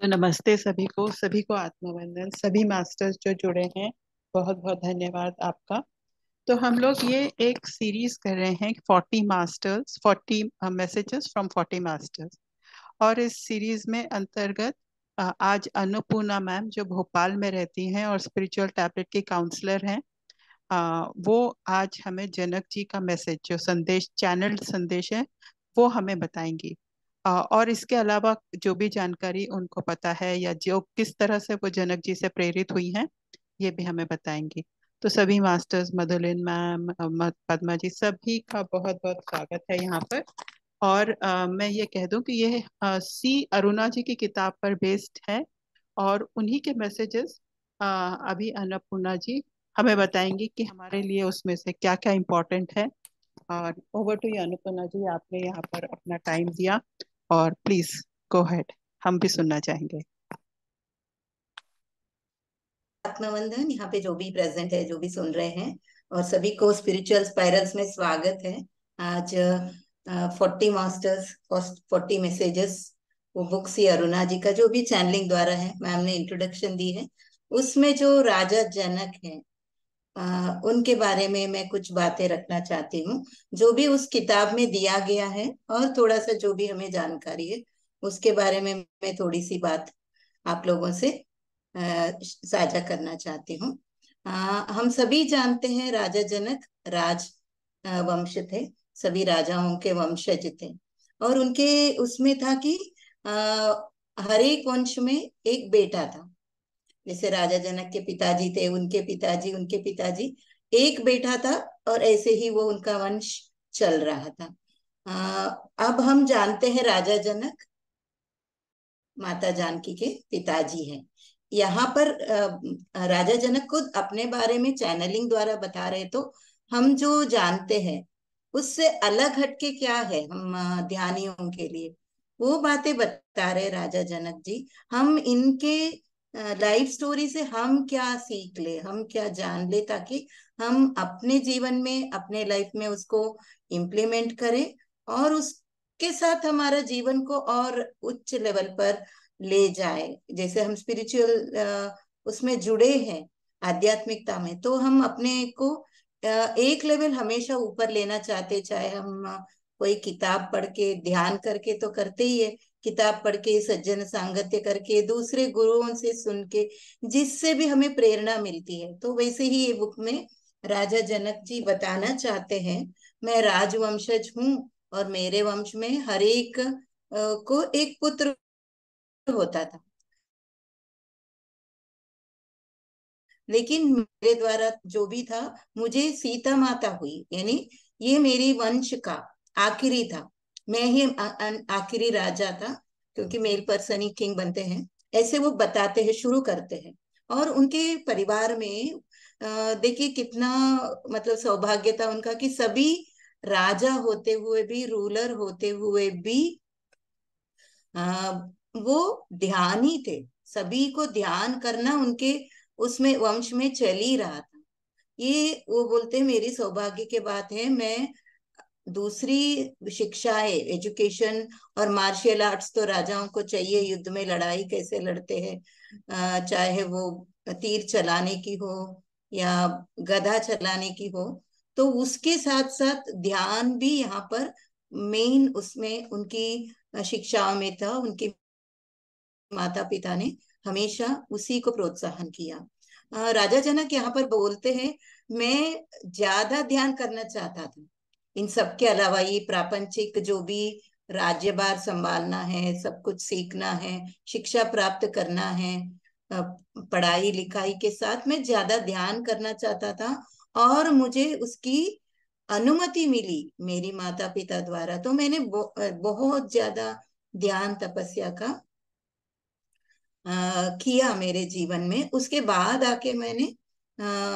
तो नमस्ते सभी को आत्मवंदन। सभी मास्टर्स जो जुड़े हैं, बहुत बहुत धन्यवाद आपका। तो हम लोग ये एक सीरीज कर रहे हैं, 40 मैसेजेस फ्रॉम 40 मास्टर्स। और इस सीरीज में अंतर्गत आज अन्नपूर्णा मैम जो भोपाल में रहती हैं और स्पिरिचुअल टैबलेट की काउंसलर हैं, वो आज हमें जनक जी का मैसेज, जो संदेश, चैनल संदेश है, वो हमें बताएंगी। और इसके अलावा जो भी जानकारी उनको पता है या जो किस तरह से वो जनक जी से प्रेरित हुई हैं, ये भी हमें बताएंगी। तो सभी मास्टर्स, मधुलिन मैम, पद्मा जी, सभी का बहुत बहुत स्वागत है यहाँ पर। और मैं ये कह दूं कि ये सी अरुणा जी की किताब पर बेस्ड है, और उन्हीं के मैसेजेस अभी अन्नपूर्णा जी हमें बताएंगी कि हमारे लिए उसमें से क्या क्या इम्पोर्टेंट है। और ओवर टू यू अन्नपूर्णा जी, आपने यहाँ पर अपना टाइम दिया, और प्लीज गो हेड, हम भी सुनना चाहेंगे। आत्मवंदन। यहाँ पे जो भी प्रेजेंट है, जो भी सुन रहे हैं, और सभी को स्पिरिचुअल स्पाइरल्स में स्वागत है। आज 40 मास्टर्स, 40 मैसेजेस, वो बुक सी अरुणा जी का जो भी चैनलिंग द्वारा है, मैम ने इंट्रोडक्शन दी है। उसमें जो राजा जनक हैं, उनके बारे में मैं कुछ बातें रखना चाहती हूँ, जो भी उस किताब में दिया गया है, और थोड़ा सा जो भी हमें जानकारी है उसके बारे में मैं थोड़ी सी बात आप लोगों से साझा करना चाहती हूँ। हम सभी जानते हैं राजा जनक राज वंश थे, सभी राजाओं के वंशज थे। और उनके उसमें था कि अ, हर एक वंश में एक बेटा था। जैसे राजा जनक के पिताजी थे, उनके पिताजी, उनके पिताजी, एक बेटा था। और ऐसे ही वो उनका वंश चल रहा था। अब हम जानते हैं राजा जनक माता जानकी के पिताजी हैं। यहाँ पर राजा जनक खुद अपने बारे में चैनलिंग द्वारा बता रहे, तो हम जो जानते हैं उससे अलग हटके क्या है, हम ध्यानियों के लिए वो बातें बता रहे राजा जनक जी। हम इनके लाइफ स्टोरी से हम क्या सीख ले, हम क्या जान ले, ताकि हम अपने जीवन में, अपने लाइफ में उसको इम्प्लीमेंट करें, और उसके साथ हमारा जीवन को और उच्च लेवल पर ले जाए। जैसे हम स्पिरिचुअल उसमें जुड़े हैं, आध्यात्मिकता में, तो हम अपने को एक लेवल हमेशा ऊपर लेना चाहते। चाहे हम कोई किताब पढ़ के, ध्यान करके तो करते ही है, किताब पढ़ के, सज्जन सांगत्य करके, दूसरे गुरुओं से सुन के, जिससे भी हमें प्रेरणा मिलती है। तो वैसे ही ये बुक में राजा जनक जी बताना चाहते हैं, मैं राजवंशज हूँ, और मेरे वंश में हर एक को एक पुत्र होता था। लेकिन मेरे द्वारा जो भी था, मुझे सीता माता हुई, यानी ये मेरी वंश का आखिरी था। मैं ही आखिरी राजा था, क्योंकि मेल पर्सन ही किंग बनते हैं, ऐसे वो बताते हैं, शुरू करते हैं। और उनके परिवार में देखिए कितना मतलब सौभाग्य था उनका, कि सभी राजा होते हुए भी, रूलर होते हुए भी, आ, वो ध्यानी थे। सभी को ध्यान करना उनके उसमें वंश में चल ही रहा था। ये वो बोलते हैं, मेरी सौभाग्य की बात है, मैं दूसरी शिक्षाएं, एजुकेशन और मार्शल आर्ट्स तो राजाओं को चाहिए, युद्ध में लड़ाई कैसे लड़ते हैं, चाहे वो तीर चलाने की हो या गदा चलाने की हो, तो उसके साथ साथ ध्यान भी यहाँ पर मेन उसमें उनकी शिक्षाओं में था। उनके माता पिता ने हमेशा उसी को प्रोत्साहन किया। राजा जनक यहाँ पर बोलते हैं, मैं ज्यादा ध्यान करना चाहता था इन सब के अलावा, ये प्रापंचिक जो भी राज्यभार संभालना है, सब कुछ सीखना है, शिक्षा प्राप्त करना है, अ, पढ़ाई लिखाई के साथ मैं ज्यादा ध्यान करना चाहता था। और मुझे उसकी अनुमति मिली मेरी माता पिता द्वारा, तो मैंने बहुत ज्यादा ध्यान तपस्या का किया मेरे जीवन में। उसके बाद आके मैंने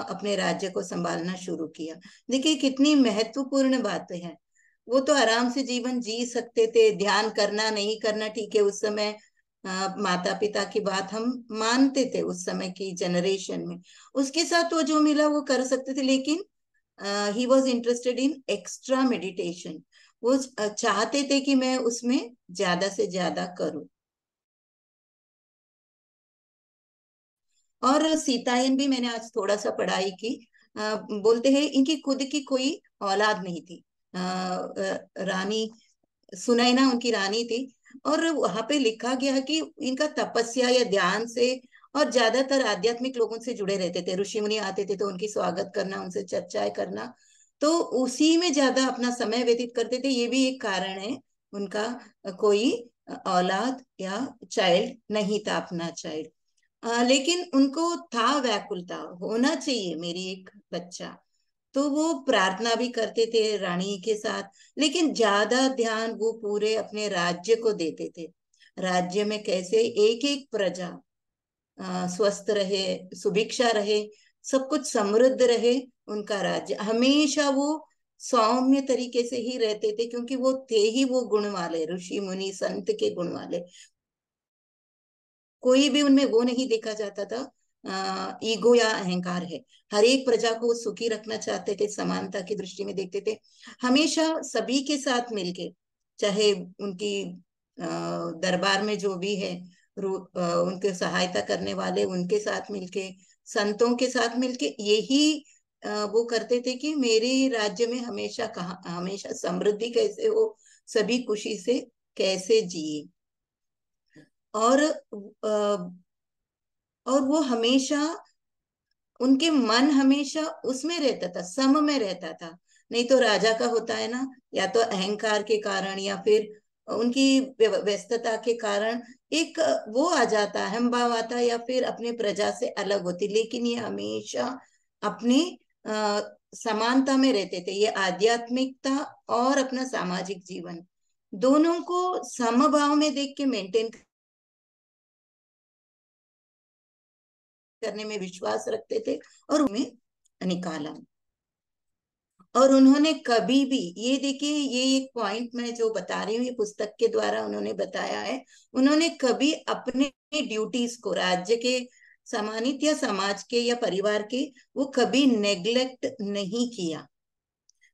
अपने राज्य को संभालना शुरू किया। देखिए कितनी महत्वपूर्ण बातें हैं। वो तो आराम से जीवन जी सकते थे, ध्यान करना नहीं करना ठीक है, उस समय माता पिता की बात हम मानते थे, उस समय की जनरेशन में उसके साथ वो जो मिला वो कर सकते थे। लेकिन he was interested in extra meditation. वो चाहते थे कि मैं उसमें ज्यादा से ज्यादा करूं। और सीतायन भी मैंने आज थोड़ा सा पढ़ाई की। बोलते हैं इनकी खुद की कोई औलाद नहीं थी। रानी सुनैना उनकी रानी थी। और वहां पे लिखा गया कि इनका तपस्या या ध्यान से, और ज्यादातर आध्यात्मिक लोगों से जुड़े रहते थे। ऋषि मुनि आते थे तो उनकी स्वागत करना, उनसे चर्चाएं करना, तो उसी में ज्यादा अपना समय व्यतीत करते थे। ये भी एक कारण है उनका कोई औलाद या चाइल्ड नहीं था, अपना चाइल्ड। लेकिन उनको था, व्याकुलता होना चाहिए मेरी एक बच्चा। तो वो प्रार्थना भी करते थे रानी के साथ, लेकिन ज्यादा ध्यान वो पूरे अपने राज्य को देते थे। राज्य में कैसे एक एक प्रजा स्वस्थ रहे, सुभिक्षा रहे, सब कुछ समृद्ध रहे। उनका राज्य हमेशा वो सौम्य तरीके से ही रहते थे, क्योंकि वो थे ही वो गुण वाले ऋषि मुनि संत के गुण वाले। कोई भी उनमें वो नहीं देखा जाता था ईगो या अहंकार है। हर एक प्रजा को सुखी रखना चाहते थे, समानता की दृष्टि में देखते थे। हमेशा सभी के साथ मिलके, चाहे उनकी दरबार में जो भी है, उनके सहायता करने वाले उनके साथ मिलके, संतों के साथ मिलके, यही वो करते थे कि मेरे राज्य में हमेशा कहा, हमेशा समृद्धि कैसे हो, सभी खुशी से कैसे जिए। और और वो हमेशा, उनके मन हमेशा उसमें रहता था, सम में रहता था। नहीं तो राजा का होता है ना, या तो अहंकार के कारण या फिर उनकी व्यस्तता के कारण एक वो आ जाता, अहम भाव आता, या फिर अपने प्रजा से अलग होती। लेकिन ये हमेशा अपने आ, समानता में रहते थे। ये आध्यात्मिकता और अपना सामाजिक जीवन दोनों को समभाव में देख के मेंटेन करने में विश्वास रखते थे, और उन्हें निकाला। और उन्होंने कभी भी, ये देखिए, ये एक पॉइंट मैं जो बता रही हूँ, ये पुस्तक के द्वारा उन्होंने बताया है। उन्होंने कभी अपने ड्यूटीज को, राज्य के सम्मानित या समाज के या परिवार के, वो कभी नेग्लेक्ट नहीं किया,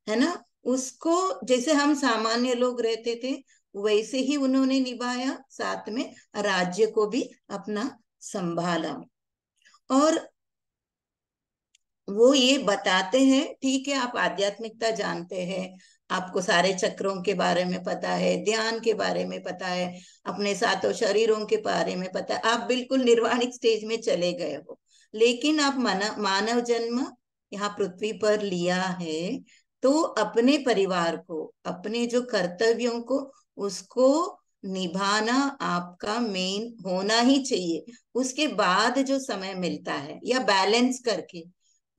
है ना। उसको जैसे हम सामान्य लोग रहते थे वैसे ही उन्होंने निभाया, साथ में राज्य को भी अपना संभाला। और वो ये बताते हैं, ठीक है आप आध्यात्मिकता जानते हैं, आपको सारे चक्रों के बारे में पता है, ध्यान के बारे में पता है, अपने सातों शरीरों के बारे में पता है, आप बिल्कुल निर्वाणिक स्टेज में चले गए हो। लेकिन आप मानव जन्म यहाँ पृथ्वी पर लिया है, तो अपने परिवार को, अपने जो कर्तव्यों को, उसको निभाना आपका मेन होना ही चाहिए। उसके बाद जो समय मिलता है, या बैलेंस करके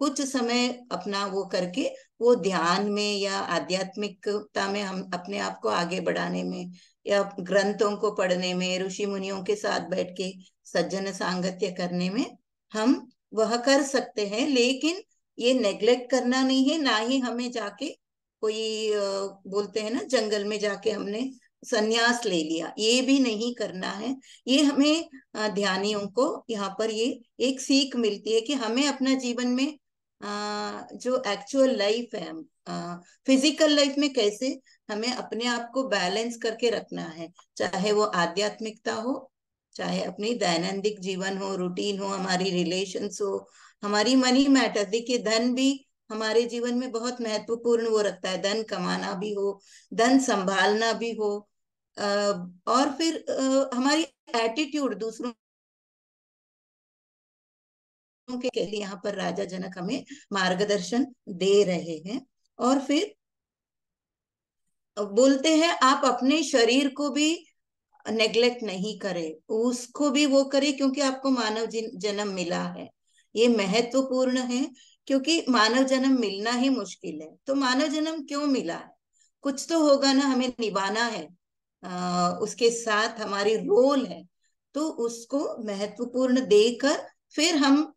कुछ समय अपना वो करके, वो ध्यान में या आध्यात्मिकता में हम अपने आप को आगे बढ़ाने में, या ग्रंथों को पढ़ने में, ऋषि मुनियों के साथ बैठ के सज्जन सांगत्य करने में हम वह कर सकते हैं। लेकिन ये नेग्लेक्ट करना नहीं है, ना ही हमें जाके कोई बोलते हैं ना, जंगल में जाके हमने संन्यास ले लिया, ये भी नहीं करना है। ये हमें ध्यानियों को यहाँ पर ये एक सीख मिलती है कि हमें अपना जीवन में जो एक्चुअल लाइफ है, फिजिकल लाइफ में कैसे हमें अपने आप को बैलेंस करके रखना है। चाहे वो आध्यात्मिकता हो, चाहे अपनी दैनंदिन जीवन हो, रूटीन हो, हमारी रिलेशंस हो, हमारी मनी मैटर। देखिए धन भी हमारे जीवन में बहुत महत्वपूर्ण वो रखता है, धन कमाना भी हो, धन संभालना भी हो, और फिर हमारी एटीट्यूड दूसरों के लिए यहाँ पर राजा जनक हमें मार्गदर्शन दे रहे हैं। और फिर बोलते हैं आप अपने शरीर को भी नेग्लेक्ट नहीं करें, उसको भी वो करें, क्योंकि आपको मानव जन्म मिला है। ये महत्वपूर्ण है, क्योंकि मानव जन्म मिलना ही मुश्किल है। तो मानव जन्म क्यों मिला है, कुछ तो होगा ना, हमें निभाना है, उसके साथ हमारी रोल है। तो उसको महत्वपूर्ण देकर फिर हम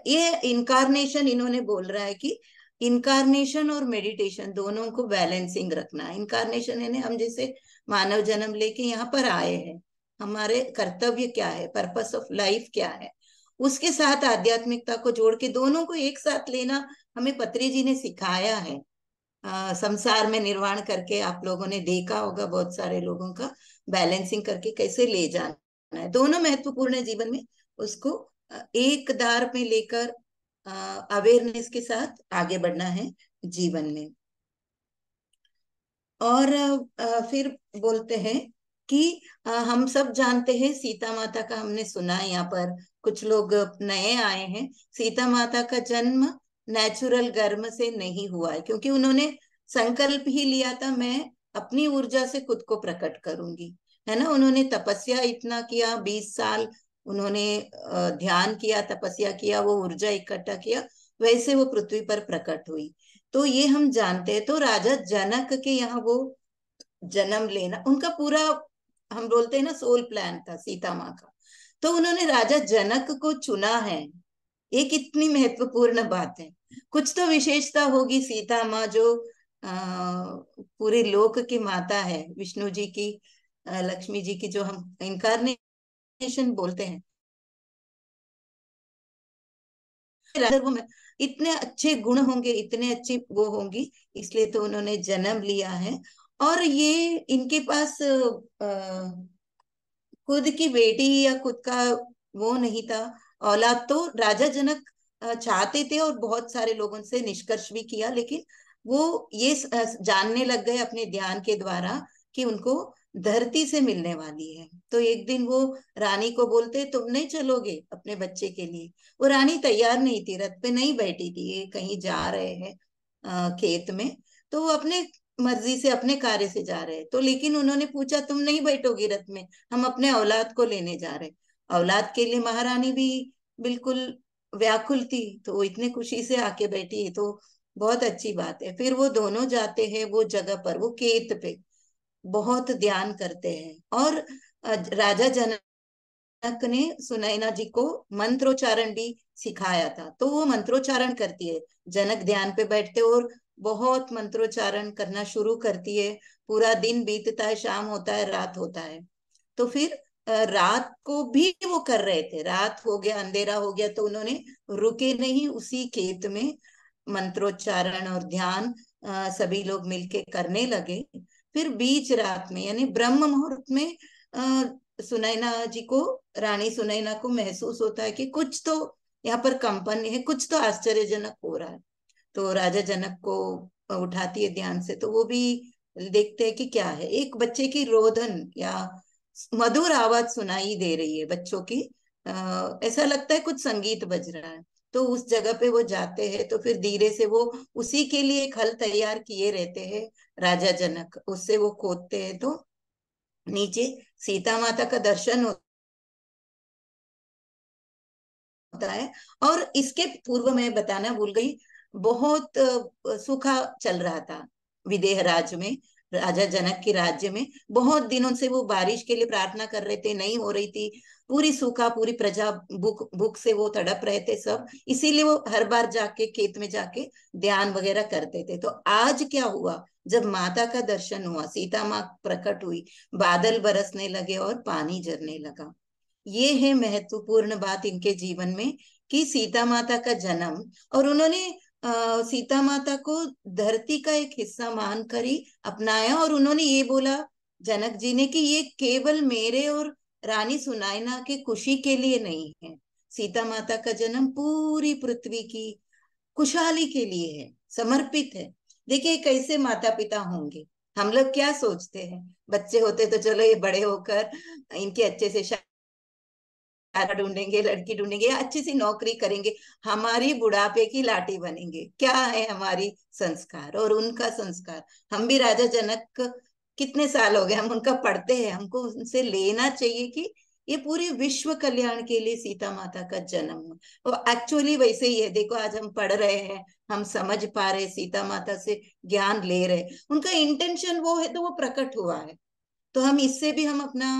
ये इनकारनेशन, इन्होंने बोल रहा है कि इनकारनेशन और मेडिटेशन दोनों को बैलेंसिंग रखना है। इनकारनेशन यानी हम जैसे मानव जन्म लेके यहाँ पर आए हैं, हमारे कर्तव्य क्या है, पर्पस ऑफ लाइफ क्या है, उसके साथ आध्यात्मिकता को जोड़ के दोनों को एक साथ लेना हमें पत्री जी ने सिखाया है। संसार में निर्वाण करके आप लोगों ने देखा होगा, बहुत सारे लोगों का बैलेंसिंग करके कैसे ले जाना है, दोनों महत्वपूर्ण है जीवन में, उसको एक धार में लेकर अवेयरनेस के साथ आगे बढ़ना है जीवन में। और फिर बोलते हैं कि हम सब जानते हैं सीता माता का, हमने सुना है यहाँ पर, कुछ लोग नए आए हैं। सीता माता का जन्म नेचुरल गर्भ से नहीं हुआ है, क्योंकि उन्होंने संकल्प ही लिया था, मैं अपनी ऊर्जा से खुद को प्रकट करूंगी, है ना। उन्होंने तपस्या इतना किया, 20 साल उन्होंने ध्यान किया, तपस्या किया, वो ऊर्जा इकट्ठा किया, वैसे वो पृथ्वी पर प्रकट हुई। तो ये हम जानते हैं। तो राजा जनक के यहाँ वो जन्म लेना उनका पूरा, हम बोलते हैं ना, सोल प्लान था सीता माँ का। तो उन्होंने राजा जनक को चुना है, ये कितनी महत्वपूर्ण बात है। कुछ तो विशेषता होगी सीता माँ जो पूरे लोक की माता है, विष्णु जी की, लक्ष्मी जी की जो हम इनकारनेशन बोलते हैं, वो इतने अच्छे गुण होंगे, इतने अच्छी वो होंगी, इसलिए तो उन्होंने जन्म लिया है। और ये इनके पास खुद की बेटी या खुद का वो नहीं था, औलाद। तो राजा जनक चाहते थे और बहुत सारे लोगों से निष्कर्ष भी किया, लेकिन वो ये जानने लग गए अपने ध्यान के द्वारा कि उनको धरती से मिलने वाली है। तो एक दिन वो रानी को बोलते, तुम नहीं चलोगे अपने बच्चे के लिए? वो रानी तैयार नहीं थी, रथ पे नहीं बैठी थी, ये कहीं जा रहे हैं खेत में। तो वो अपने मर्जी से, अपने कार्य से जा रहे हैं। तो लेकिन उन्होंने पूछा, तुम नहीं बैठोगी रथ में? हम अपने औलाद को लेने जा रहे। औलाद के लिए महारानी भी बिल्कुल व्याकुल थी, तो वो इतने खुशी से आके बैठी है, तो बहुत अच्छी बात है। फिर वो दोनों जाते हैं वो जगह पर, वो खेत पे बहुत ध्यान करते हैं। और राजा जनक ने सुनैना जी को मंत्रोच्चारण भी सिखाया था, तो वो मंत्रोच्चारण करती है। जनक ध्यान पे बैठते और बहुत मंत्रोच्चारण करना शुरू करती है। पूरा दिन बीतता है, शाम होता है, रात होता है। तो फिर रात को भी वो कर रहे थे, रात हो गया, अंधेरा हो गया, तो उन्होंने रुके नहीं, उसी खेत में मंत्रोच्चारण और ध्यान सभी लोग मिलके करने लगे। फिर बीच रात में, यानी ब्रह्म मुहूर्त में, सुनैना जी को, रानी सुनैना को महसूस होता है कि कुछ तो यहाँ पर कंपन है, कुछ तो आश्चर्यजनक हो रहा है। तो राजा जनक को उठाती है ध्यान से, तो वो भी देखते हैं कि क्या है। एक बच्चे की रोदन या मधुर आवाज सुनाई दे रही है बच्चों की, ऐसा लगता है कुछ संगीत बज रहा है। तो उस जगह पे वो जाते हैं, तो फिर धीरे से वो उसी के लिए एक हल तैयार किए रहते हैं राजा जनक, उससे वो खोदते हैं, तो नीचे सीता माता का दर्शन होता है। और इसके पूर्व मैं बताना भूल गई, बहुत सूखा चल रहा था विदेह राज्य में, राजा जनक के राज्य में। बहुत दिनों से वो बारिश के लिए प्रार्थना कर रहे थे, नहीं हो रही थी, पूरी सूखा, पूरी प्रजा भूख भूख से वो तड़प रहे थे सब। इसीलिए वो हर बार जाके खेत में जाके ध्यान वगैरह करते थे। तो आज क्या हुआ, जब माता का दर्शन हुआ, सीता माँ प्रकट हुई, बादल बरसने लगे और पानी झरने लगा। ये है महत्वपूर्ण बात इनके जीवन में, कि सीता माता का जन्म, और उन्होंने सीता माता को धरती का एक हिस्सा मानकर ही अपनाया। और उन्होंने ये बोला, जनक जी ने, कि ये केवल मेरे और रानी सुनैना की खुशी के लिए नहीं है, सीता माता का जन्म पूरी पृथ्वी की खुशहाली के लिए है, समर्पित है। देखिए कैसे माता पिता होंगे। हम लोग क्या सोचते हैं, बच्चे होते तो चलो ये बड़े होकर इनके अच्छे से लड़का ढूंढेंगे, लड़की ढूंढेंगे, या अच्छी सी नौकरी करेंगे, हमारी बुढ़ापे की लाठी बनेंगे। क्या है हमारी संस्कार और उनका संस्कार। हम भी राजा जनक, कितने साल हो गए हम उनका पढ़ते हैं, हमको उनसे लेना चाहिए कि ये पूरे विश्व कल्याण के लिए सीता माता का जन्म हुआ। वो एक्चुअली वैसे ही है। देखो आज हम पढ़ रहे हैं, हम समझ पा रहे, सीता माता से ज्ञान ले रहे, उनका इंटेंशन वो है, तो वो प्रकट हुआ है। तो हम इससे भी हम अपना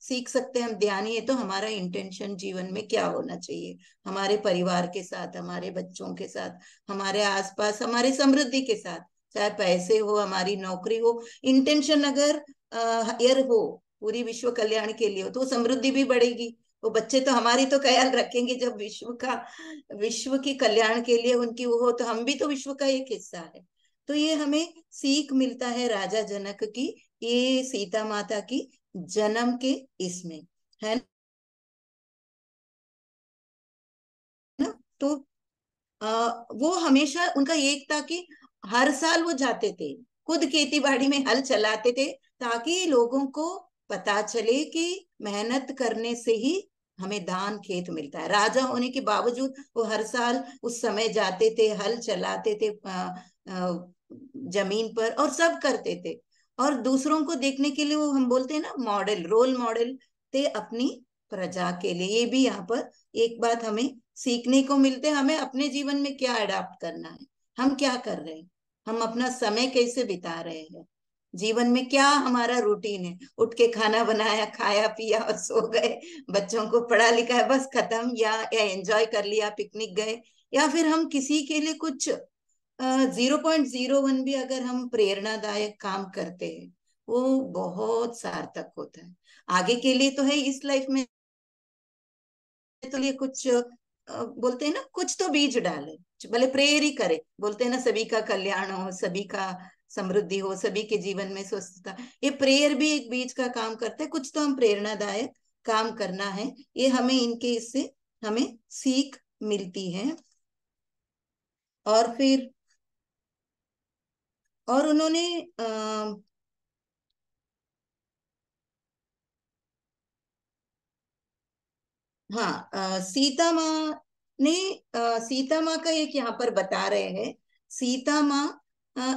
सीख सकते हैं। हम ध्यानी है तो हमारा इंटेंशन जीवन में क्या होना चाहिए, हमारे परिवार के साथ, हमारे बच्चों के साथ, हमारे आसपास, हमारी समृद्धि के साथ, चाहे पैसे हो, हमारी नौकरी हो, इंटेंशन अगर हायर हो, पूरी विश्व कल्याण के लिए हो, तो समृद्धि भी बढ़ेगी। वो बच्चे तो हमारी तो ख्याल रखेंगे, जब विश्व की कल्याण के लिए उनकी वो हो, तो हम भी तो विश्व का एक हिस्सा है। तो ये हमें सीख मिलता है राजा जनक की, ये सीता माता की जन्म के इसमें, है तो वो हमेशा उनका एक था कि हर साल वो जाते थे, खुद खेती बाड़ी में हल चलाते थे, ताकि लोगों को पता चले कि मेहनत करने से ही हमें धान खेत मिलता है। राजा होने के बावजूद वो हर साल उस समय जाते थे, हल चलाते थे जमीन पर, और सब करते थे। और दूसरों को देखने के लिए वो, हम बोलते हैं ना, मॉडल, रोल मॉडल थे अपनी प्रजा के लिए। ये भी यहाँ पर एक बात हमें सीखने को मिलते हैं। हमें अपने जीवन में क्या अडाप्ट करना है, हम क्या कर रहे हैं, हम अपना समय कैसे बिता रहे हैं, जीवन में क्या हमारा रूटीन है। उठ के खाना बनाया, खाया पिया और सो गए, बच्चों को पढ़ा लिखा, बस खत्म। या एंजॉय कर लिया, पिकनिक गए, या फिर हम किसी के लिए कुछ 0.01 भी अगर हम प्रेरणादायक काम करते हैं, वो बहुत सार्थक होता है। आगे के लिए तो है, इस लाइफ में तो लिए कुछ बोलते हैं ना, कुछ तो बीज डाले, भले प्रेयर ही करे। बोलते हैं ना, सभी का कल्याण हो, सभी का समृद्धि हो, सभी के जीवन में स्वस्थता। ये प्रेयर भी एक बीज का काम करता है। कुछ तो हम प्रेरणादायक काम करना है, ये हमें इनके इससे हमें सीख मिलती है। और फिर और उन्होंने हाँ, सीता माँ ने, सीता माँ का एक यहाँ पर बता रहे हैं। सीता माँ,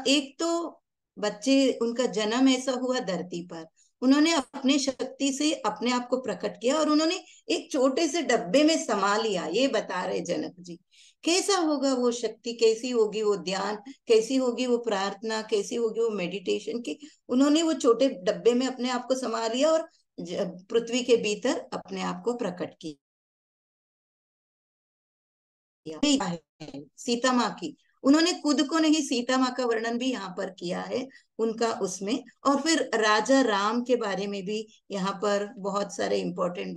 एक तो बच्चे, उनका जन्म ऐसा हुआ धरती पर, उन्होंने अपने शक्ति से अपने आप को प्रकट किया, और उन्होंने एक छोटे से डब्बे में समा लिया। ये बता रहे जनक जी, कैसा होगा वो शक्ति, कैसी होगी वो ध्यान, कैसी होगी वो प्रार्थना, कैसी होगी वो मेडिटेशन की। उन्होंने वो छोटे डब्बे में अपने आप को समा लिया, और पृथ्वी के भीतर अपने आप को प्रकट किया है। सीता माँ की, उन्होंने खुद को नहीं, सीता माँ का वर्णन भी यहाँ पर किया है उनका उसमें। और फिर राजा राम के बारे में भी यहाँ पर बहुत सारे इंपॉर्टेंट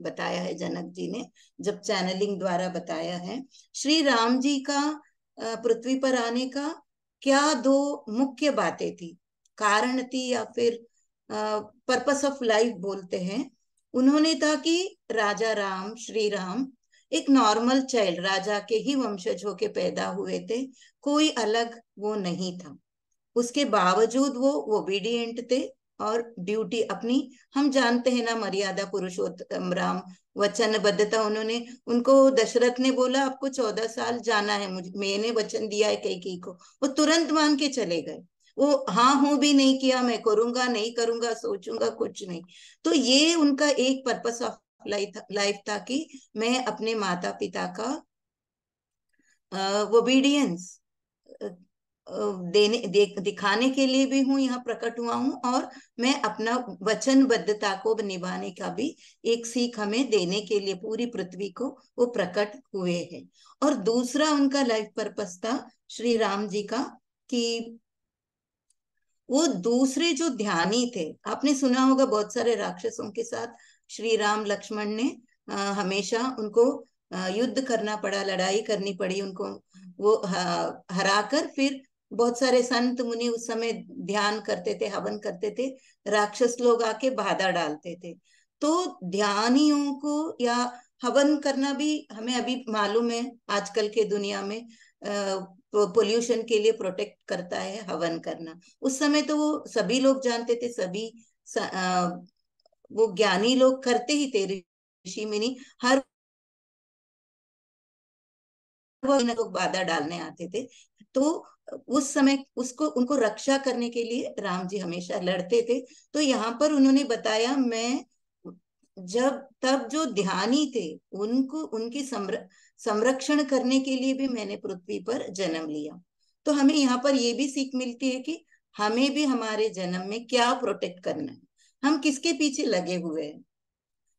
बताया है जनक जी ने, जब चैनलिंग द्वारा बताया है। श्री राम जी का पृथ्वी पर आने का क्या दो मुख्य बातें थी, कारण थी, या फिर पर्पस ऑफ लाइफ बोलते हैं। उन्होंने था कि राजा राम, श्री राम, एक नॉर्मल चाइल्ड, राजा के ही वंशज होके पैदा हुए थे, कोई अलग वो नहीं था। उसके बावजूद वो ओबीडिएंट थे, और ड्यूटी अपनी, हम जानते हैं ना, मर्यादा पुरुषोत्तम राम, वचनबद्धता। उन्होंने, उनको दशरथ ने बोला आपको 14 साल जाना है, मुझे, मैंने वचन दिया है कैकेयी को, वो तुरंत मान के चले गए। वो हाँ हूं भी नहीं किया, मैं करूंगा नहीं करूंगा, सोचूंगा कुछ नहीं। तो ये उनका एक पर्पस ऑफ लाइफ था कि मैं अपने माता पिता का ओबीडियंस दिखाने के लिए भी हूँ, यहाँ प्रकट हुआ हूँ, और मैं अपना वचनबद्धता को निभाने का भी एक सीख हमें देने के लिए पूरी पृथ्वी को वो प्रकट हुए हैं। और दूसरा उनका लाइफ पर्पस था श्री राम जी का, कि वो दूसरे जो ध्यानी थे, आपने सुना होगा बहुत सारे राक्षसों के साथ श्री राम लक्ष्मण ने हमेशा उनको युद्ध करना पड़ा, लड़ाई करनी पड़ी उनको। वो हराकर फिर बहुत सारे संत मुनि उस समय ध्यान करते थे, हवन करते थे, राक्षस लोग आके बाधा डालते थे। तो ध्यानियों को या हवन करना भी हमें अभी मालूम है, आजकल के दुनिया में पोल्यूशन के लिए प्रोटेक्ट करता है हवन करना। उस समय तो वो सभी लोग जानते थे, सभी वो ज्ञानी लोग करते ही थे, ऋषि मुनि हर वो लोग बाधा डालने आते थे। तो उस समय उसको, उनको रक्षा करने के लिए राम जी हमेशा लड़ते थे। तो यहाँ पर उन्होंने बताया, मैं जब तब जो ध्यानी थे, उनको उनकी संरक्षण करने के लिए भी मैंने पृथ्वी पर जन्म लिया। तो हमें यहाँ पर ये भी सीख मिलती है कि हमें भी हमारे जन्म में क्या प्रोटेक्ट करना है। हम किसके पीछे लगे हुए हैं,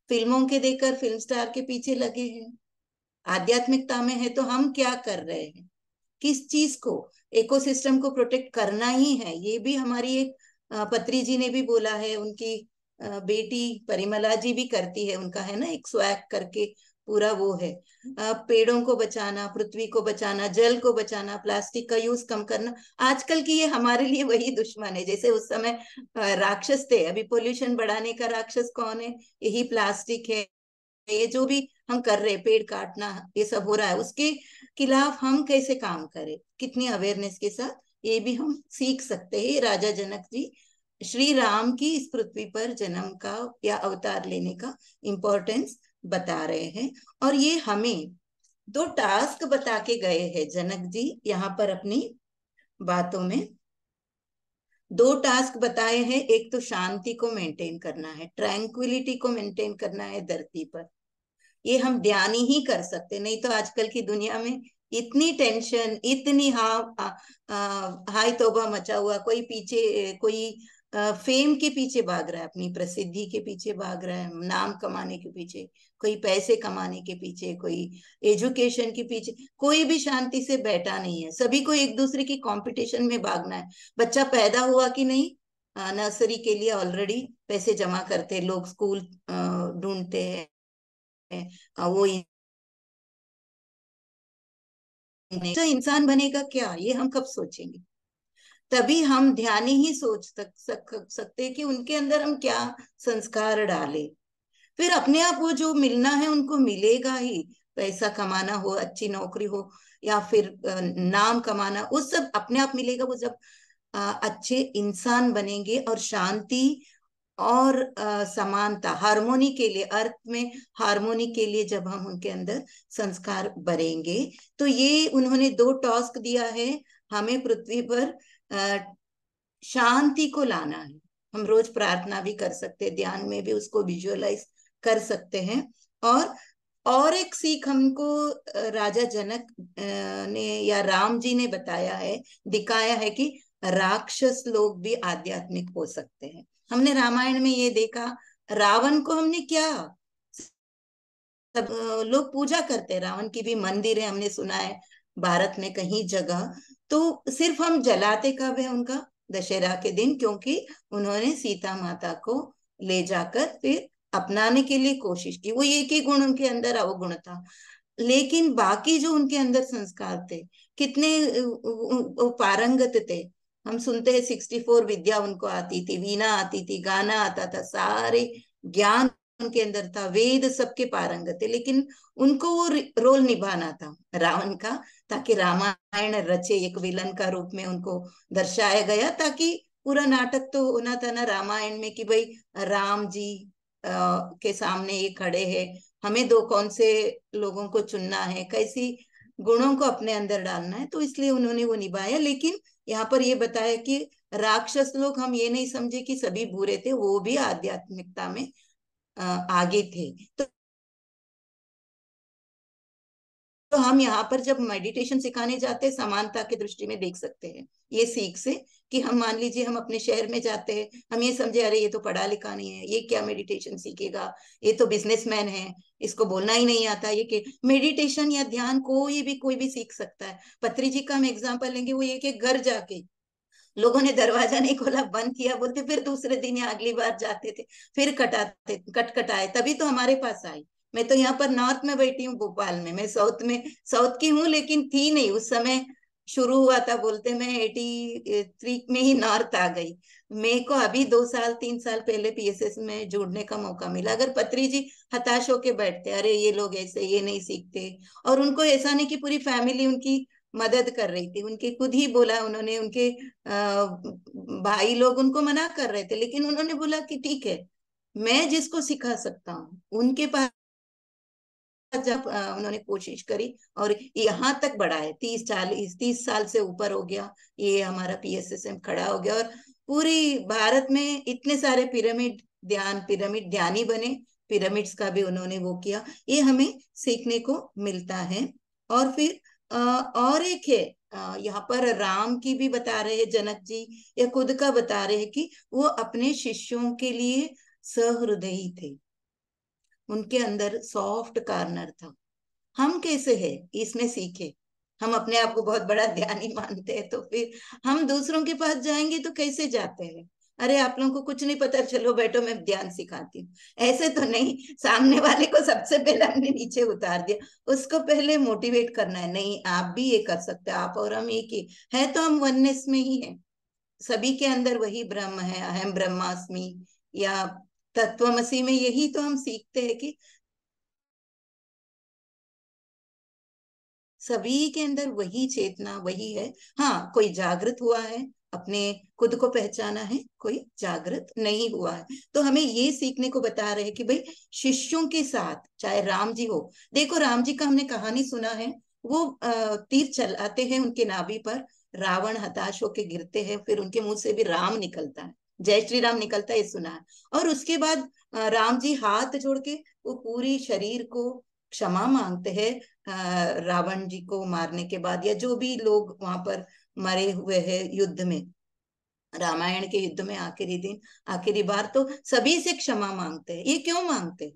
फिल्मों के देखकर फिल्म स्टार के पीछे लगे हैं, आध्यात्मिकता में है तो हम क्या कर रहे हैं, किस चीज को, इकोसिस्टम को प्रोटेक्ट करना ही है। ये भी हमारी एक, पत्री जी ने भी बोला है, उनकी बेटी परिमला जी भी करती है, उनका है ना एक स्वैग करके पूरा वो है, पेड़ों को बचाना, पृथ्वी को बचाना, जल को बचाना, प्लास्टिक का यूज कम करना। आजकल की ये हमारे लिए वही दुश्मन है, जैसे उस समय राक्षस थे, अभी पोल्यूशन बढ़ाने का राक्षस कौन है, यही प्लास्टिक है, ये जो भी हम कर रहे हैं, पेड़ काटना ये सब हो रहा है, उसके खिलाफ हम कैसे काम करें, कितनी अवेयरनेस के साथ, ये भी हम सीख सकते हैं। राजा जनक जी श्री राम की इस पृथ्वी पर जन्म का या अवतार लेने का इम्पोर्टेंस बता रहे हैं। और ये हमें दो टास्क बता के गए हैं जनक जी यहाँ पर अपनी बातों में। दो टास्क बताए हैं, एक तो शांति को मेंटेन करना है, ट्रैंक्विलिटी को मेंटेन करना है धरती पर। ये हम ध्यान ही कर सकते, नहीं तो आजकल की दुनिया में इतनी टेंशन, इतनी हाय तौबा मचा हुआ, कोई पीछे, कोई फेम के पीछे भाग रहा है, अपनी प्रसिद्धि के पीछे भाग रहा है, नाम कमाने के पीछे, कोई पैसे कमाने के पीछे, कोई एजुकेशन के पीछे, कोई भी शांति से बैठा नहीं है। सभी को एक दूसरे की कंपटीशन में भागना है। बच्चा पैदा हुआ कि नहीं, नर्सरी के लिए ऑलरेडी पैसे जमा करते लोग, स्कूल ढूंढते हैं, वो तो इंसान बनेगा क्या, ये हम कब सोचेंगे? तभी हम ध्यान ही सोच सकते कि उनके अंदर हम क्या संस्कार डालें। फिर अपने आप वो जो मिलना है उनको मिलेगा ही। पैसा कमाना हो, अच्छी नौकरी हो, या फिर नाम कमाना, वो सब अपने आप मिलेगा। वो जब अच्छे इंसान बनेंगे और शांति और समानता, हार्मोनी के लिए, अर्थ में हार्मोनी के लिए जब हम उनके अंदर संस्कार भरेंगे, तो ये उन्होंने दो टास्क दिया है हमें पृथ्वी पर। शांति को लाना है। हम रोज प्रार्थना भी कर सकते हैं, ध्यान में भी उसको विजुअलाइज कर सकते हैं। और एक सीख हमको राजा जनक ने या राम जी ने बताया है, दिखाया है कि राक्षस लोग भी आध्यात्मिक हो सकते हैं। हमने रामायण में ये देखा, रावण को हमने क्या, सब लोग पूजा करते हैं, रावण की भी मंदिर है, हमने सुना है भारत में कहीं जगह। तो सिर्फ हम जलाते कब है उनका, दशहरा के दिन, क्योंकि उन्होंने सीता माता को ले जाकर फिर अपनाने के लिए कोशिश की। वो एक ही गुण उनके अंदर अवगुण था, लेकिन बाकी जो उनके अंदर संस्कार थे, कितने पारंगत थे। हम सुनते हैं 64 विद्या उनको आती थी, वीणा आती थी, गाना आता था, सारे ज्ञान उनके अंदर था, वेद सबके पारंगत थे, लेकिन उनको वो रोल निभाना था रावण का, ताकि रामायण रचे, एक विलन का रूप में उनको दर्शाया गया, ताकि पूरा नाटक तो होना था ना रामायण में कि भाई राम जी के सामने ये खड़े हैं, हमें दो कौन से लोगों को चुनना है, कैसी गुणों को अपने अंदर डालना है, तो इसलिए उन्होंने वो निभाया। लेकिन यहाँ पर ये बताया कि राक्षस लोग, हम ये नहीं समझे कि सभी बुरे थे, वो भी आध्यात्मिकता में आगे थे। तो हम यहाँ पर जब मेडिटेशन सिखाने जाते हैं, समानता की दृष्टि में देख सकते हैं ये सीख से, कि हम मान लीजिए हम अपने शहर में जाते हैं, हम ये समझे अरे ये तो पढ़ा लिखा नहीं है, ये क्या मेडिटेशन सीखेगा, ये तो बिजनेसमैन है, इसको बोलना ही नहीं आता, ये कि मेडिटेशन या ध्यान कोई भी सीख सकता है। पत्री जी का हम एग्जाम्पल लेंगे, वो ये कि घर जाके लोगों ने दरवाजा नहीं खोला, बंद किया, बोलते फिर दूसरे दिन या अगली बार जाते थे, फिर कटकटाए, तभी तो हमारे पास आई। मैं तो यहाँ पर नॉर्थ में बैठी हूँ भोपाल में, मैं साउथ की हूँ, लेकिन थी नहीं उस समय, शुरू हुआ था बोलते, मैं 83 में ही नॉर्थ आ गई। मेरे को अभी 2 साल 3 साल पहले पीएसएस में जुड़ने का मौका मिला। अगर पत्री जी हताश होके बैठते, अरे ये लोग ऐसे, ये नहीं सीखते, और उनको ऐसा नहीं कि पूरी फैमिली उनकी मदद कर रही थी, उनके खुद ही बोला उन्होंने, उनके भाई लोग उनको मना कर रहे थे, लेकिन उन्होंने बोला कि ठीक है, मैं जिसको सिखा सकता हूँ उनके पास, जब उन्होंने कोशिश करी और यहाँ तक बढ़ा है, 30 साल से ऊपर हो गया, ये हमारा पीएसएसएम खड़ा हो गया, और पूरी भारत में इतने सारे पिरामिड ध्यानी बने, पिरामिड्स का भी उन्होंने वो किया, ये हमें सीखने को मिलता है। और फिर और एक है, यहाँ पर राम की भी बता रहे हैं जनक जी, या खुद का बता रहे हैं कि वो अपने शिष्यों के लिए सहृदयी थे, उनके अंदर सॉफ्ट कार्नर था। हम कैसे है इसमें सीखे, हम अपने आप को बहुत बड़ा ध्यानी मानते हैं, तो फिर हम दूसरों के पास जाएंगे तो कैसे जाते हैं, अरे आप लोगों को कुछ नहीं पता, चलो बैठो मैं ध्यान सिखाती हूँ, ऐसे तो नहीं। सामने वाले को सबसे पहले हमने नीचे उतार दिया, उसको पहले मोटिवेट करना है, नहीं आप भी ये कर सकते हैं, आप और हम एक ही है, तो हम वननेस में ही है, सभी के अंदर वही ब्रह्म है, अहम ब्रह्मास्मि, या तत्वमसी में यही तो हम सीखते हैं कि सभी के अंदर वही चेतना वही है। हाँ, कोई जागृत हुआ है, अपने खुद को पहचाना है, कोई जागृत नहीं हुआ है। तो हमें ये सीखने को बता रहे हैं कि भाई शिष्यों के साथ, चाहे राम जी हो, देखो राम जी का हमने कहानी सुना है, वो तीर चलाते हैं उनके नाभि पर, रावण हताश होके गिरते हैं, फिर उनके मुंह से भी राम निकलता है, जय श्री राम निकलता है, ये सुना है। और उसके बाद राम जी हाथ जोड़ के वो पूरी शरीर को क्षमा मांगते हैं, रावण जी को मारने के बाद, या जो भी लोग वहां पर मरे हुए हैं युद्ध में, रामायण के युद्ध में आखिरी दिन, आखिरी बार तो सभी से क्षमा मांगते हैं। ये क्यों मांगते हैं?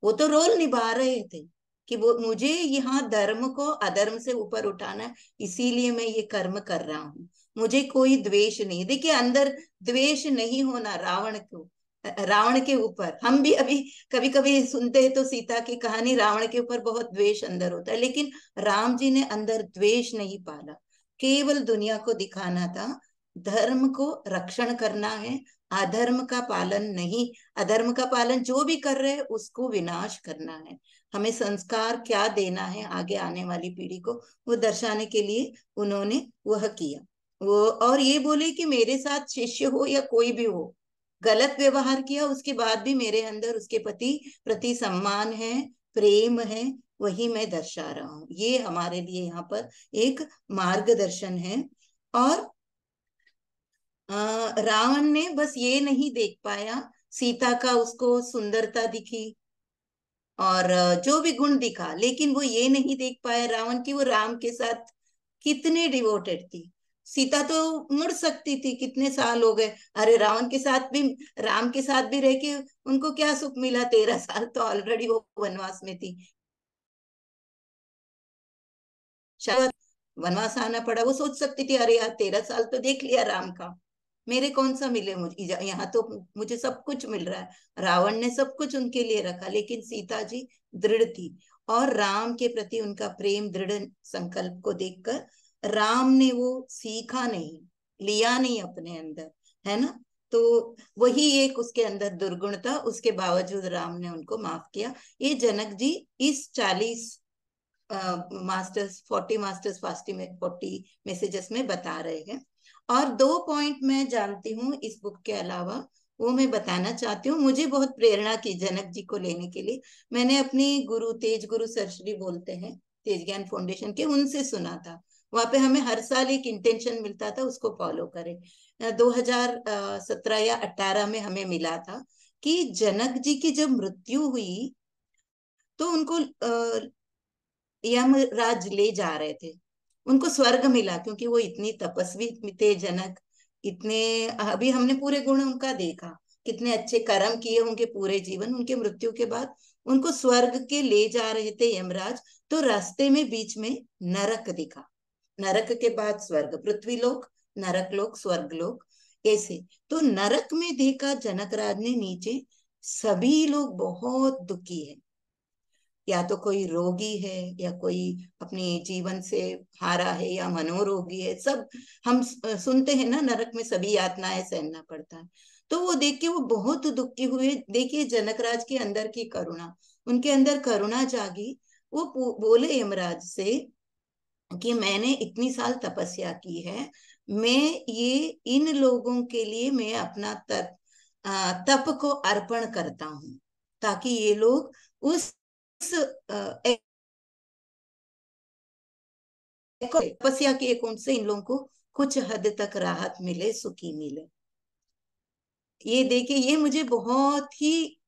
वो तो रोल निभा रहे थे कि वो मुझे यहाँ धर्म को अधर्म से ऊपर उठाना है, इसीलिए मैं ये कर्म कर रहा हूँ। मुझे कोई द्वेष नहीं, देखिए अंदर द्वेष नहीं होना रावण को, रावण के ऊपर। हम भी अभी कभी कभी सुनते हैं तो सीता की कहानी, रावण के ऊपर बहुत द्वेष अंदर होता है, लेकिन राम जी ने अंदर द्वेष नहीं पाला, केवल दुनिया को दिखाना था, धर्म को रक्षण करना है, अधर्म का पालन नहीं, अधर्म का पालन जो भी कर रहे हैं उसको विनाश करना है। हमें संस्कार क्या देना है आगे आने वाली पीढ़ी को, वो दर्शाने के लिए उन्होंने वह किया। वो और ये बोले कि मेरे साथ शिष्य हो या कोई भी हो, गलत व्यवहार किया उसके बाद भी मेरे अंदर उसके पति प्रति सम्मान है, प्रेम है, वही मैं दर्शा रहा हूँ। ये हमारे लिए यहाँ पर एक मार्गदर्शन है। और रावण ने बस ये नहीं देख पाया, सीता का उसको सुंदरता दिखी और जो भी गुण दिखा, लेकिन वो ये नहीं देख पाया रावण की वो राम के साथ कितने डिवोटेड थी। सीता तो मुड़ सकती थी, कितने साल हो गए, अरे रावण के साथ भी, राम के साथ भी रह के उनको क्या सुख मिला, 13 साल तो ऑलरेडी वो वनवास में थी, शायद वनवास आना पड़ा। वो सोच सकती थी अरे यार 13 साल तो देख लिया राम का, मेरे कौन सा मिले, मुझे यहाँ तो मुझे सब कुछ मिल रहा है। रावण ने सब कुछ उनके लिए रखा, लेकिन सीता जी दृढ़ थी, और राम के प्रति उनका प्रेम, दृढ़ संकल्प को देखकर राम ने वो सीखा नहीं, लिया नहीं अपने अंदर, है ना। तो वही एक उसके अंदर दुर्गुण था, उसके बावजूद राम ने उनको माफ किया। ये जनक जी इस 40 मास्टर्स 40 मास्टर्स फास्टी में 40 मैसेजेस में बता रहे हैं। और 2 पॉइंट मैं जानती हूँ इस बुक के अलावा, वो मैं बताना चाहती हूँ। मुझे बहुत प्रेरणा की जनक जी को लेने के लिए, मैंने अपनी गुरु तेज गुरु सरश्री बोलते हैं तेज ज्ञान फाउंडेशन के, उनसे सुना था। वहां पे हमें हर साल एक इंटेंशन मिलता था, उसको फॉलो करें। 2017 या 18 में हमें मिला था कि जनक जी की जब मृत्यु हुई तो उनको यमराज ले जा रहे थे, उनको स्वर्ग मिला, क्योंकि वो इतनी तपस्वी थे जनक, इतने, अभी हमने पूरे गुण उनका देखा, कितने अच्छे कर्म किए होंगे पूरे जीवन। उनके मृत्यु के बाद उनको स्वर्ग के ले जा रहे थे यमराज, तो रास्ते में बीच में नरक दिखा, नरक के बाद स्वर्ग, पृथ्वी लोक, नरक लोक, स्वर्ग लोक, ऐसे। तो नरक में देखा जनक राज ने नीचे, सभी लोग बहुत दुखी है, या तो कोई रोगी है, या कोई अपनी जीवन से हारा है, या मनोरोगी है, सब हम सुनते हैं ना, नरक में सभी यातनाएं सहना पड़ता है। तो वो देख के वो बहुत दुखी हुए। देखिए जनकराज के अंदर की करुणा, उनके अंदर करुणा जागी। वो बोले यमराज से कि मैंने इतनी साल तपस्या की है, मैं ये इन लोगों के लिए मैं अपना तप को अर्पण करता हूँ, ताकि ये लोग उस तपस्या के एक से इन लोगों को कुछ हद तक राहत मिले, सुखी मिले। ये देखिए, ये मुझे बहुत ही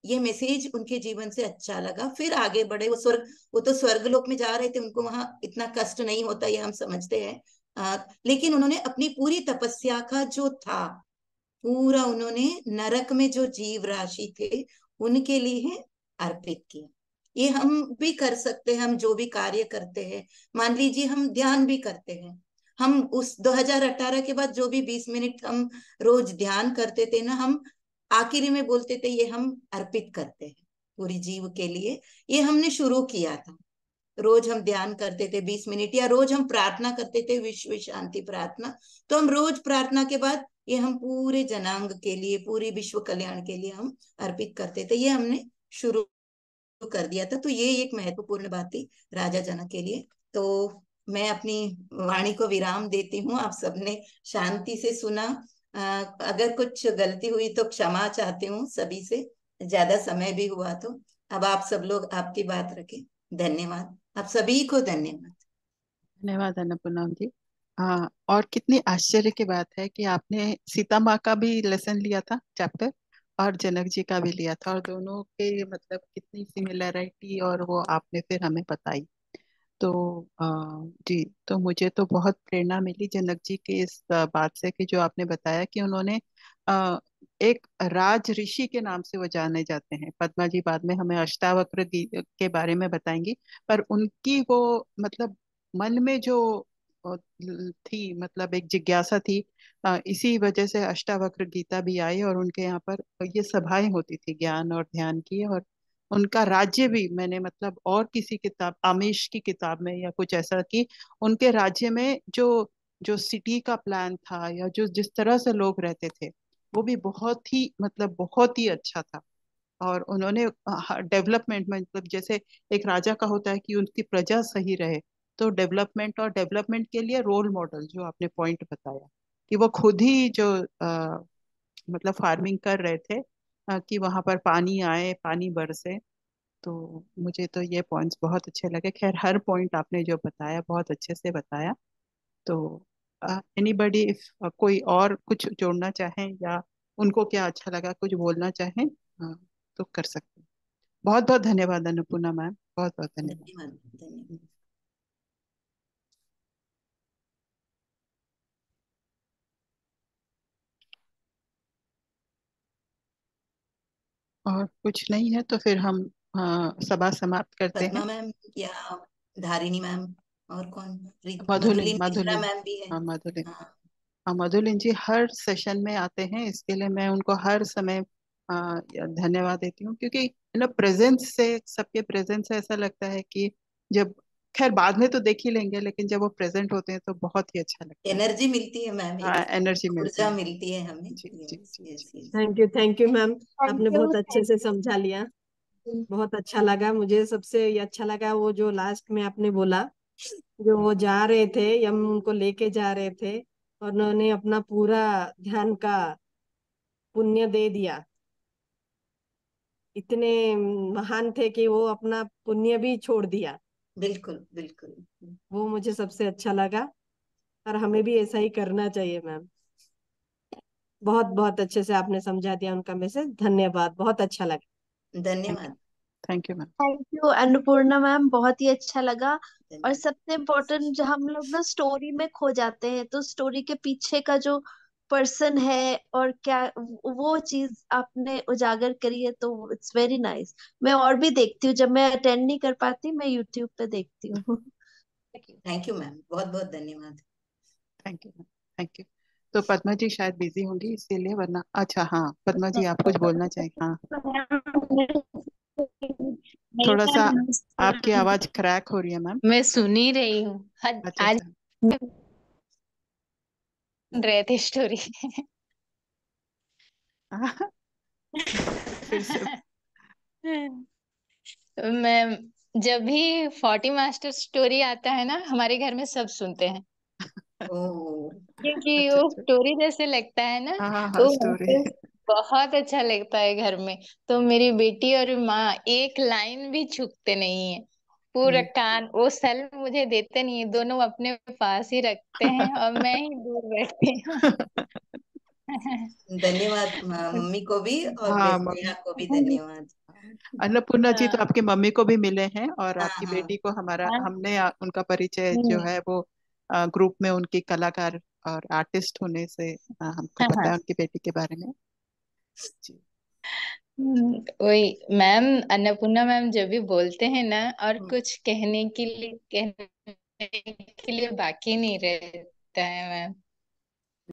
ये मैसेज उनके जीवन से अच्छा लगा। फिर आगे बढ़े, वो तो स्वर्ग लोक में जा रहे थे, उनको वहां इतना कष्ट नहीं होता, ये हम समझते हैं। लेकिन उन्होंने अपनी पूरी तपस्या का जो था पूरा, उन्होंने नरक में जो जीव राशि थे उनके लिए अर्पित किया। ये हम भी कर सकते हैं, हम जो भी कार्य करते हैं, मान लीजिए हम ध्यान भी करते हैं, हम उस 2018 के बाद जो भी 20 मिनट हम रोज ध्यान करते थे ना, हम आखिरी में बोलते थे ये हम अर्पित करते हैं पूरी जीव के लिए। ये हमने शुरू किया था, रोज हम ध्यान करते थे 20 मिनट, या रोज हम प्रार्थना करते थे विश्व शांति प्रार्थना। तो हम रोज प्रार्थना के बाद ये हम पूरे जनांग के लिए, पूरी विश्व कल्याण के लिए हम अर्पित करते थे, ये हमने शुरू कर दिया था। तो ये एक महत्वपूर्ण बात थी राजा जनक के लिए। तो मैं अपनी वाणी को विराम देती हूँ। आप सबने शांति से सुना। अगर कुछ गलती हुई तो क्षमा चाहती हूँ सभी से, ज्यादा समय भी हुआ तो। अब आप सब लोग आपकी बात रखें। धन्यवाद, आप सभी को धन्यवाद। धन्यवाद अन्नपूर्णा जी। हाँ, और कितनी आश्चर्य की बात है कि आपने सीता माँ का भी लेसन लिया था चैप्टर, और जनक जी का भी लिया था, और दोनों के मतलब कितनी सिमिलरिटी और वो आपने फिर हमें बताई। तो जी, तो मुझे तो बहुत प्रेरणा मिली जनक जी के इस बात से कि जो आपने बताया कि उन्होंने एक राज ऋषि के नाम से वो जाने जाते हैं। पद्मा जी बाद में हमें अष्टावक्र के बारे में बताएंगी, पर उनकी वो मतलब मन में जो थी, मतलब एक जिज्ञासा थी, इसी वजह से अष्टावक्र गीता भी आई, और उनके यहाँ पर ये सभाएं होती थी ज्ञान और ध्यान की। और उनका राज्य भी मैंने मतलब और किसी किताब, आमिष की किताब में या कुछ ऐसा, कि उनके राज्य में जो जो सिटी का प्लान था या जो जिस तरह से लोग रहते थे, वो भी बहुत ही मतलब बहुत ही अच्छा था। और उन्होंने डेवलपमेंट में मतलब जैसे एक राजा का होता है कि उनकी प्रजा सही रहे, तो डेवलपमेंट, और डेवलपमेंट के लिए रोल मॉडल जो आपने पॉइंट बताया कि वो खुद ही जो मतलब फार्मिंग कर रहे थे, कि वहां पर पानी आए, पानी बरसे। तो मुझे तो ये पॉइंट्स बहुत अच्छे लगे। खैर, हर पॉइंट आपने जो बताया बहुत अच्छे से बताया। तो एनीबडी इफ कोई और कुछ जोड़ना चाहें, या उनको क्या अच्छा लगा कुछ बोलना चाहें, तो कर सकते हैं। बहुत बहुत धन्यवाद अन्नपूर्णा मैम, बहुत बहुत धन्यवाद। धन्यवाद, धन्यवाद। और कुछ नहीं है तो फिर हम सभा समाप्त करते हैं। पद्मा मैम या धारिणी मैम, और कौन? मधुलिन, मधुलिन मिश्रा मधुलिन। मैम भी है। हाँ, मधुलिन। हाँ। हाँ, मधुलिन जी हर सेशन में आते हैं, इसके लिए मैं उनको हर समय धन्यवाद देती हूँ, क्योंकि ना प्रेजेंस से, सबके प्रेजेंस से ऐसा लगता है कि जब, खैर बाद में तो देख ही लेंगे, लेकिन जब वो प्रेजेंट होते हैं तो बहुत ही अच्छा लगता है। एनर्जी मिलती है मैम, एक हाँ, एनर्जी मिलती ऊर्जा है। मिलती है हमें। जी जी यस, जी जी। Yes, yes. Thank you ma'am. Thank आपने यू, बहुत अच्छे थैंक से समझा लिया। बहुत अच्छा लगा। मुझे सबसे ये अच्छा लगा वो जो लास्ट में आपने बोला, जो वो जा रहे थे, हम उनको लेके जा रहे थे और उन्होंने अपना पूरा ध्यान का पुण्य दे दिया। इतने महान थे कि वो अपना पुण्य भी छोड़ दिया। बिल्कुल, बिल्कुल। वो मुझे सबसे अच्छा लगा, और हमें भी ऐसा ही करना चाहिए मैम। बहुत बहुत अच्छे से आपने समझा दिया उनका मैसेज। धन्यवाद, बहुत अच्छा लगा। थैंक यू, धन्यवाद, thank you ma'am. You Annapurna ma'am, बहुत ही अच्छा लगा। और धन्यवाद। सबसे इम्पोर्टेंट, जो हम लोग ना स्टोरी में खो जाते हैं, तो स्टोरी के पीछे का जो पर्सन है और क्या, वो चीज आपने उजागर करी है, तो इट्स वेरी नाइस। मैं और भी देखती हूँ, जब मैं अटेंड नहीं कर पाती मैं यूट्यूब पे देखती हूँ। थैंक यू मैम, बहुत बहुत धन्यवाद। Thank you ma'am, thank you. तो पद्मा जी शायद बिजी होंगी इसीलिए, वरना अच्छा, हाँ पद्मा जी आप कुछ बोलना चाहिए, हाँ। नहीं थोड़ा सा आपकी मैम, आवाज क्रैक हो रही है मैम। मैं सुन ही रही हूँ। अच्छा आज अच्छा। सुन रहे थे स्टोरी। हाँ, फिर से। मैं जब भी 40 मास्टर स्टोरी आता है ना, हमारे घर में सब सुनते हैं, ओ, क्योंकि अच्छा वो अच्छा। स्टोरी जैसे लगता है ना। हाँ हाँ हाँ, वो स्टोरी। हमको बहुत अच्छा लगता है घर में। तो मेरी बेटी और माँ एक लाइन भी चूकते नहीं है। पूरा कान, वो सल मुझे देते नहीं है, दोनों अपने पास ही रखते हैं और मैं ही दूर बैठती हूँ। धन्यवाद मम्मी को भी, और हाँ स्नेहा मम्मी। को भी धन्यवाद। अन्नपूर्णा जी तो हाँ आपकी मम्मी को भी मिले हैं, और हाँ, आपकी हाँ। बेटी को हमारा, हाँ। हमने उनका परिचय जो हम्म, है वो ग्रुप में उनकी कलाकार और आर्टिस्ट होने से हमको हाँ पता हाँ। है उनकी बेटी के बारे में। जी। वही मैम, अन्नपूर्णा मैम जब भी बोलते हैं ना, और कुछ कहने के लिए बाकी नहीं रहता है मैम।